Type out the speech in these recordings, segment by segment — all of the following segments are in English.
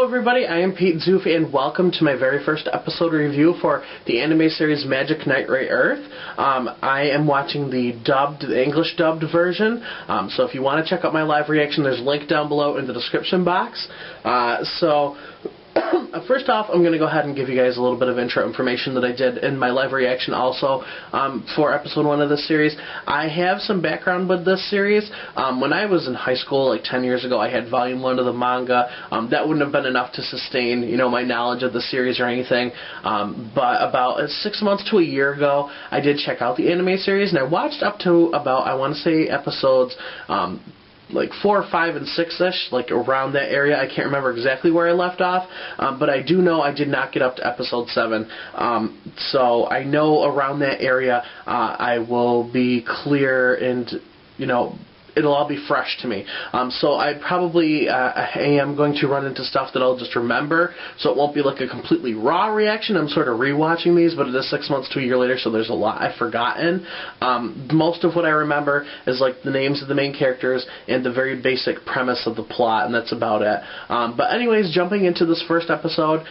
Hello everybody, I am Pete Zoof and welcome to my very first episode review for the anime series Magic Knight Rayearth. I am watching the English dubbed version, so if you want to check out my live reaction, there's a link down below in the description box. First off, I'm going to go ahead and give you guys a little bit of intro information that I did in my live reaction also for episode 1 of this series. I have some background with this series. When I was in high school, like 10 years ago, I had volume 1 of the manga. That wouldn't have been enough to sustain, my knowledge of the series or anything. But about 6 months to a year ago, I did check out the anime series, and I watched up to about, I want to say, episodes like 4, 5, and 6-ish, like around that area. I can't remember exactly where I left off, but I do know I did not get up to episode 7. So I know around that area I will be clear and, it'll all be fresh to me. So I probably am going to run into stuff that I'll just remember, so it won't be like a completely raw reaction. I'm sort of rewatching these, but it is 6 months to a year later, so there's a lot I've forgotten. Most of what I remember is like the names of the main characters and the very basic premise of the plot, and that's about it. But anyways, jumping into this first episode,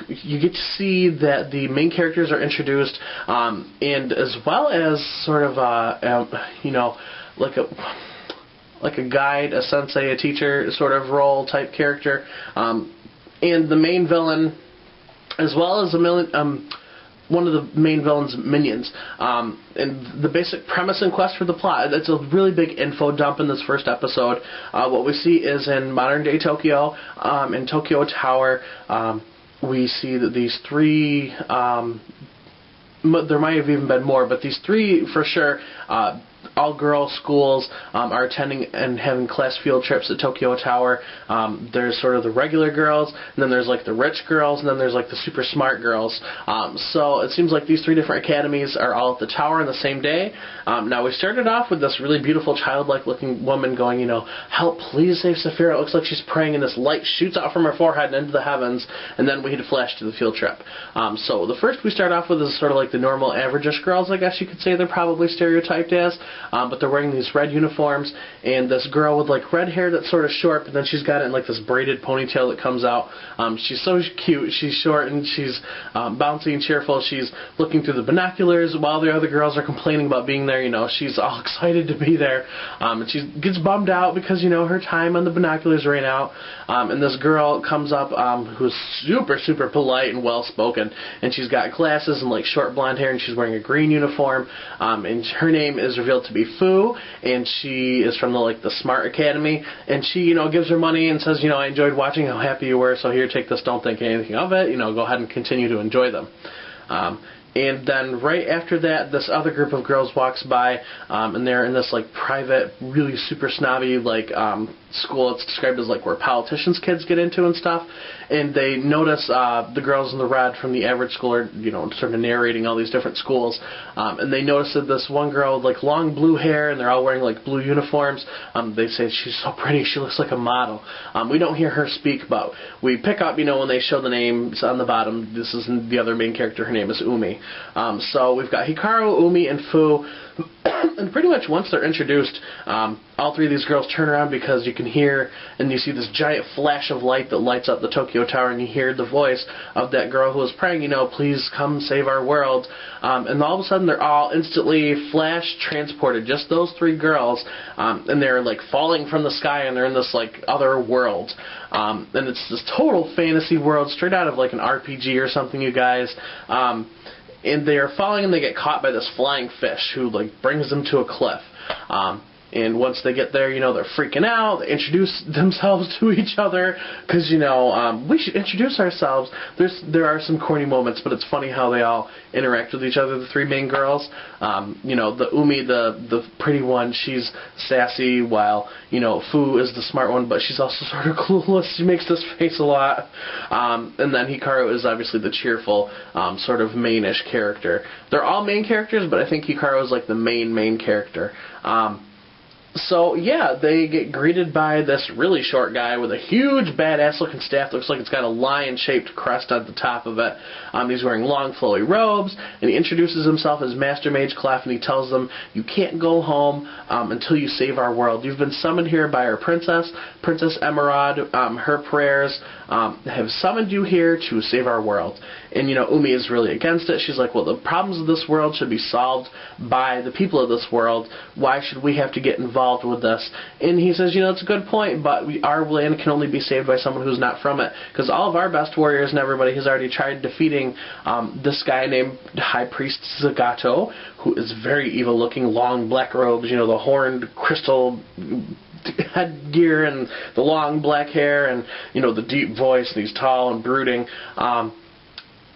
you get to see that the main characters are introduced, and as well as sort of like a guide, a sensei, a teacher sort of role type character, and the main villain, as well as one of the main villain's minions, and the basic premise and quest for the plot. It's a really big info dump in this first episode. What we see is in modern day Tokyo, in Tokyo Tower, we see that these three, there might have even been more, but these three for sure, all-girl schools are attending and having class field trips at Tokyo Tower. There's sort of the regular girls, and then there's like the rich girls, and then there's like the super smart girls. So it seems like these three different academies are all at the tower on the same day. Now we started off with this really beautiful childlike looking woman going, help, please save Saphira. It looks like she's praying, and this light shoots out from her forehead and into the heavens, and then we had to flash to the field trip. So the first we start off with is sort of like the normal average-ish girls, I guess you could say they're probably stereotyped as. But they're wearing these red uniforms, and this girl with like red hair that's sort of short, but then she's got it in like this braided ponytail that comes out. She's so cute. She's short and she's bouncy and cheerful. She's looking through the binoculars while the other girls are complaining about being there. She's all excited to be there, and she gets bummed out because her time on the binoculars ran out. And this girl comes up who's super polite and well spoken, and she's got glasses and like short blonde hair, and she's wearing a green uniform. And her name is revealed to be Fu, and she is from the Smart Academy, and she gives her money and says, I enjoyed watching how happy you were, so here, take this, don't think anything of it, go ahead and continue to enjoy them. And then right after that, this other group of girls walks by, and they're in this private, really super snobby school. It's described as where politicians' kids get into and stuff. And they notice the girls in the red from the average school are sort of narrating all these different schools. And they notice that this one girl with long blue hair, and they're all wearing blue uniforms. They say she's so pretty, she looks like a model. We don't hear her speak, but we pick up when they show the names on the bottom. This is the other main character. Her name is Umi. So we've got Hikaru, Umi, and Fu. And pretty much once they're introduced, all three of these girls turn around because you can hear and you see this giant flash of light that lights up the Tokyo Tower, and you hear the voice of that girl who was praying, please come save our world. And all of a sudden they're all instantly flash transported, just those three girls, and they're falling from the sky, and they're in this other world. And it's this total fantasy world, straight out of an RPG or something, you guys. And they are falling, and they get caught by this flying fish who brings them to a cliff. And once they get there, they're freaking out. They introduce themselves to each other because, we should introduce ourselves. There are some corny moments, but it's funny how they all interact with each other, the three main girls. The Umi, the pretty one, she's sassy, while, Fu is the smart one, but she's also sort of clueless. She makes this face a lot. And then Hikaru is obviously the cheerful, sort of main-ish character. They're all main characters, but I think Hikaru is the main character. So, yeah, they get greeted by this really short guy with a huge badass-looking staff. Looks like it's got a lion-shaped crest at the top of it. He's wearing long, flowy robes, and he introduces himself as Master Mage Clef, and he tells them, you can't go home until you save our world. You've been summoned here by our princess, Princess Emerald. Her prayers have summoned you here to save our world. And, Umi is really against it. She's like, well, the problems of this world should be solved by the people of this world. Why should we have to get involved with this? And he says, it's a good point, but our land can only be saved by someone who's not from it. Because all of our best warriors and everybody has already tried defeating this guy named High Priest Zagato, who is very evil-looking, long black robes, the horned crystal headgear and the long black hair and, the deep voice, and he's tall and brooding.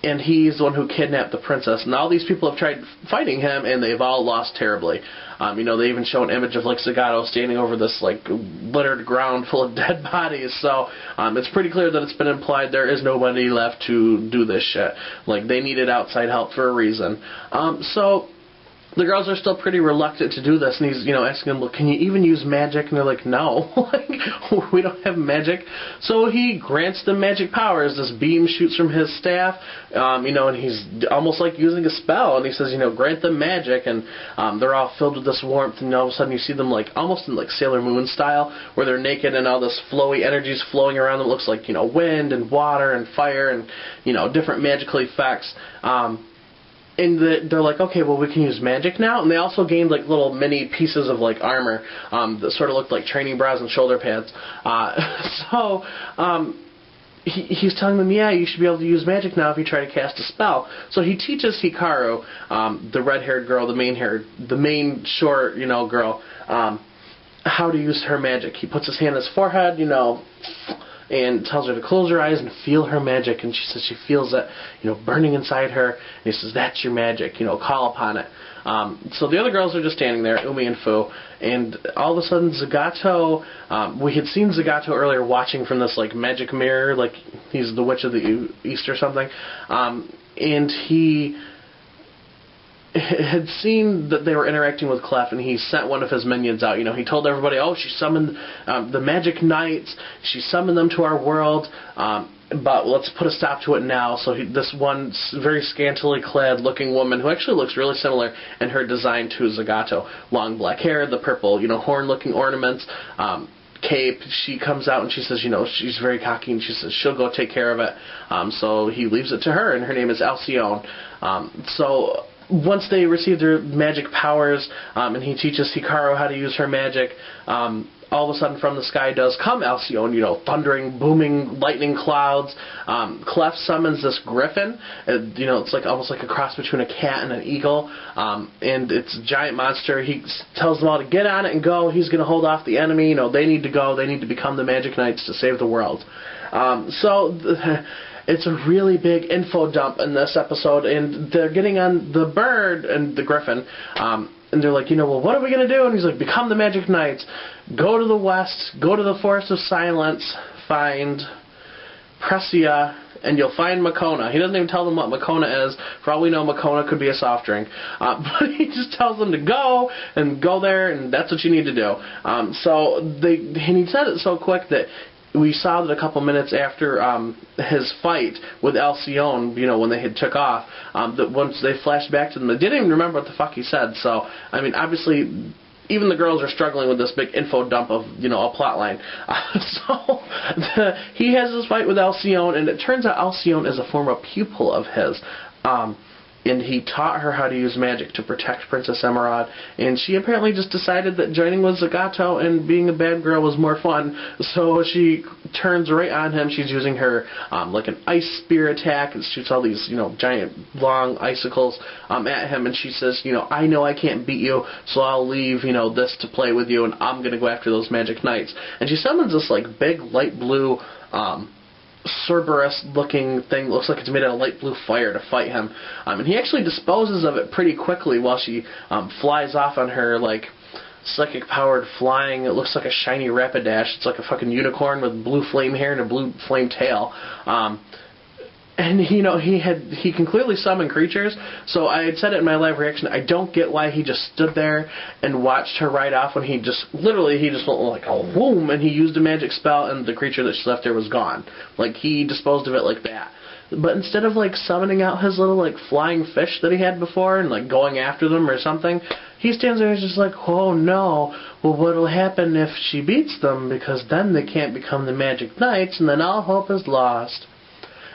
And he's the one who kidnapped the princess. And all these people have tried fighting him, and they've all lost terribly. They even show an image of, Zagato standing over this, littered ground full of dead bodies. So, it's pretty clear that it's been implied there is nobody left to do this shit. They needed outside help for a reason. So, the girls are still pretty reluctant to do this, and he's, asking them, well, can you even use magic? And they're like, no, we don't have magic. So he grants them magic powers. This beam shoots from his staff, and he's almost like using a spell, and he says, grant them magic, and they're all filled with this warmth, and all of a sudden you see them, almost in, Sailor Moon style, where they're naked and all this flowy energy's flowing around them. It looks like, wind and water and fire and, different magical effects. And they're like, okay, well, we can use magic now. And they also gained, little mini pieces of, armor that sort of looked like training bras and shoulder pads. He's telling them, yeah, you should be able to use magic now if you try to cast a spell. So he teaches Hikaru, the red-haired girl, the main short, girl, how to use her magic. He puts his hand on his forehead, and tells her to close her eyes and feel her magic, and she says she feels it, burning inside her, and he says, that's your magic, call upon it. So the other girls are just standing there, Umi and Fu, and all of a sudden Zagato, we had seen Zagato earlier watching from this, magic mirror, he's the Witch of the East or something, and he had seen that they were interacting with Clef, and he sent one of his minions out. He told everybody, oh, she summoned the magic knights, she summoned them to our world, but let's put a stop to it now. So this one very scantily clad looking woman, who actually looks really similar in her design to Zagato, long black hair, the purple, horn looking ornaments, cape, she comes out and she says, she's very cocky, and she says she'll go take care of it. So he leaves it to her, and her name is Alcyone. So once they receive their magic powers, and he teaches Hikaru how to use her magic, all of a sudden from the sky does come Alcyone, thundering, booming, lightning clouds. Clef summons this griffin. It's almost like a cross between a cat and an eagle, and it's a giant monster. He tells them all to get on it and go. He's going to hold off the enemy. They need to go. They need to become the Magic Knights to save the world. It's a really big info dump in this episode, and they're getting on the bird and the griffin, and they're like, well, what are we going to do? And he's like, become the Magic Knights. Go to the west, go to the Forest of Silence, find Pressia, and you'll find Makona. He doesn't even tell them what Makona is. For all we know, Makona could be a soft drink. But he just tells them to go, and go there, and that's what you need to do. And he said it so quick that we saw that a couple minutes after his fight with Alcyone, when they had took off, that once they flashed back to them, they didn't even remember what the fuck he said. So, obviously, even the girls are struggling with this big info dump of, a plot line. He has this fight with Alcyone, and it turns out Alcyone is a former pupil of his. And he taught her how to use magic to protect Princess Emerald, and she apparently just decided that joining with Zagato and being a bad girl was more fun, so she turns right on him. She's using her, an ice spear attack, and shoots all these, giant, long icicles at him, and she says, I know I can't beat you, so I'll leave, this to play with you, and I'm going to go after those Magic Knights. And she summons this, big, light blue, Cerberus-looking thing. Looks like it's made out of light blue fire to fight him. And he actually disposes of it pretty quickly while she flies off on her, psychic-powered flying. It looks like a shiny Rapidash. It's like a fucking unicorn with blue flame hair and a blue flame tail. And, he can clearly summon creatures, so I had said it in my live reaction, I don't get why he just stood there and watched her ride off when he just went like, oh, boom, and he used a magic spell, and the creature that she left there was gone. Like, he disposed of it like that. But instead of, like, summoning out his little, like, flying fish that he had before and, like, going after them or something, he stands there and is just like, oh, no, well, what'll happen if she beats them? Because then they can't become the Magic Knights, and then all hope is lost.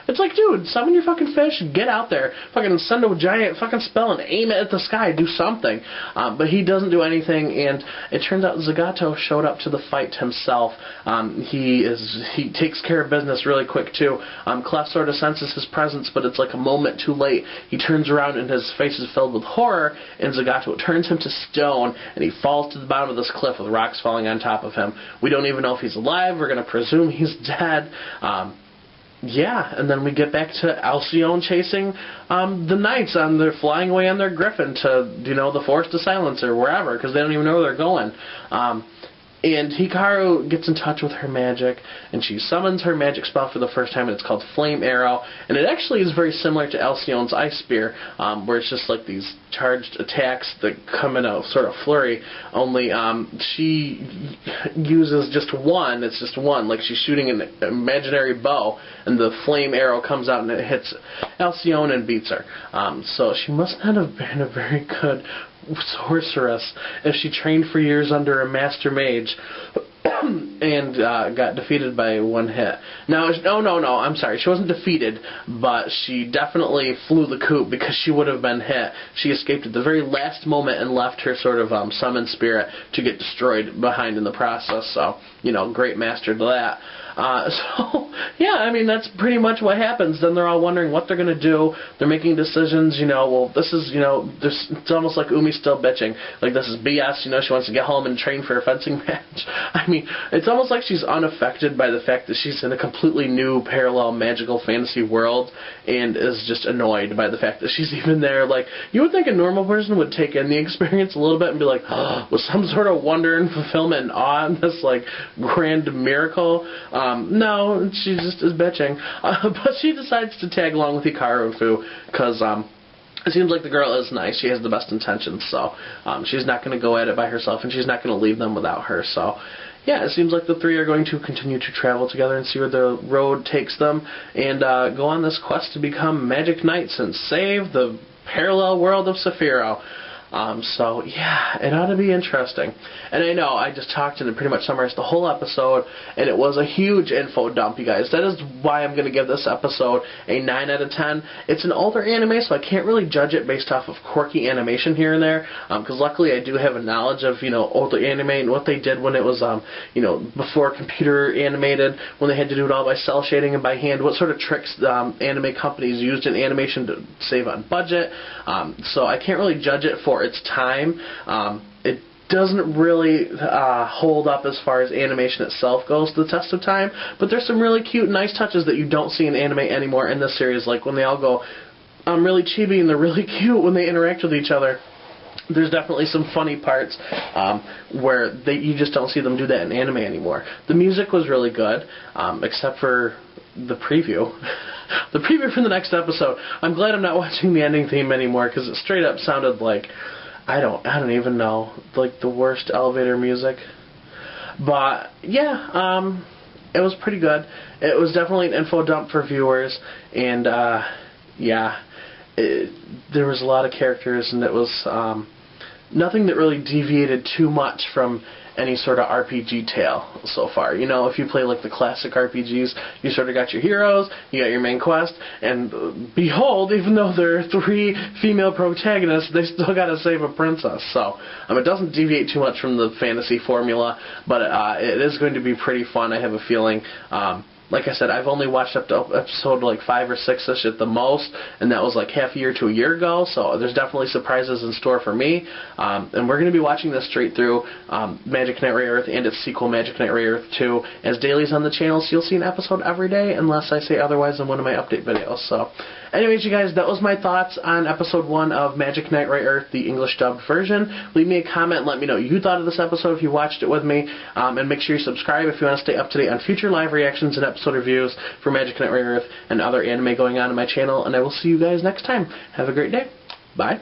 It's like, dude, summon your fucking fish, get out there, fucking send a giant fucking spell and aim it at the sky, do something. But he doesn't do anything, and it turns out Zagato showed up to the fight himself. He takes care of business really quick, too. Clef sort of senses his presence, but it's like a moment too late. He turns around, and his face is filled with horror, and Zagato turns him to stone, and he falls to the bottom of this cliff with rocks falling on top of him. We don't even know if he's alive. We're going to presume he's dead. Yeah, and then we get back to Alcyone chasing the knights. They're flying away on their griffin to, the Forest of Silence or wherever, because they don't even know where they're going. And Hikaru gets in touch with her magic, and she summons her magic spell for the first time, and it's called Flame Arrow. And it actually is very similar to Alcyone's Ice Spear, where it's just like these charged attacks that come in a sort of flurry, only she uses just one. It's just one, like she's shooting an imaginary bow, and the flame arrow comes out and it hits Alcyone and beats her. So she must not have been a very good sorceress if she trained for years under a master mage and got defeated by one hit. Now, no, I'm sorry. She wasn't defeated, but she definitely flew the coop because she would have been hit. She escaped at the very last moment and left her sort of summoned spirit to get destroyed behind in the process. So, great master to that. Yeah, I mean, that's pretty much what happens. Then they're all wondering what they're going to do. They're making decisions, well, this is, it's almost like Umi's still bitching. Like, this is BS, she wants to get home and train for a fencing match. I mean, it's almost like she's unaffected by the fact that she's in a completely new parallel magical fantasy world and is just annoyed by the fact that she's even there. Like, you would think a normal person would take in the experience a little bit and be like, oh, with some sort of wonder and fulfillment and awe in this, like, grand miracle. No, she just is bitching. But she decides to tag along with Hikaru and Fu because it seems like the girl is nice. She has the best intentions, so she's not going to go at it by herself, and she's not going to leave them without her. So, yeah, it seems like the three are going to continue to travel together and see where the road takes them and go on this quest to become Magic Knights and save the parallel world of Saphiro. So, yeah, it ought to be interesting. And I know, I just talked and pretty much summarized the whole episode, and it was a huge info dump, you guys. That is why I'm going to give this episode a 9 out of 10. It's an older anime, so I can't really judge it based off of quirky animation here and there, because luckily I do have a knowledge of, older anime and what they did when it was, before computer animated, when they had to do it all by cell shading and by hand, what sort of tricks anime companies used in animation to save on budget. So I can't really judge it for its time. It doesn't really hold up as far as animation itself goes to the test of time, but there's some really cute, nice touches that you don't see in anime anymore in this series, like when they all go really chibi and they're really cute when they interact with each other. There's definitely some funny parts where you just don't see them do that in anime anymore. The music was really good, except for the preview. The preview for the next episode. I'm glad I'm not watching the ending theme anymore because it straight up sounded like, I don't even know, like the worst elevator music. But yeah, it was pretty good. It was definitely an info dump for viewers, and yeah, there was a lot of characters, and it was nothing that really deviated too much from any sort of RPG tale so far. If you play like the classic RPGs, you sort of got your heroes, you got your main quest, and behold, even though there are 3 female protagonists, they still got to save a princess. So it doesn't deviate too much from the fantasy formula, but it is going to be pretty fun, I have a feeling. Like I said, I've only watched up to episode like 5 or 6-ish at the most, and that was like half a year to a year ago, so there's definitely surprises in store for me. And we're going to be watching this straight through Magic Knight Rayearth and its sequel, Magic Knight Rayearth 2, as dailies on the channel, so you'll see an episode every day, unless I say otherwise in one of my update videos. So, anyways, you guys, that was my thoughts on episode 1 of Magic Knight Rayearth, the English dubbed version. Leave me a comment and let me know what you thought of this episode if you watched it with me. And make sure you subscribe if you want to stay up to date on future live reactions and episode reviews for Magic Knight Rayearth and other anime going on in my channel. And I will see you guys next time. Have a great day. Bye.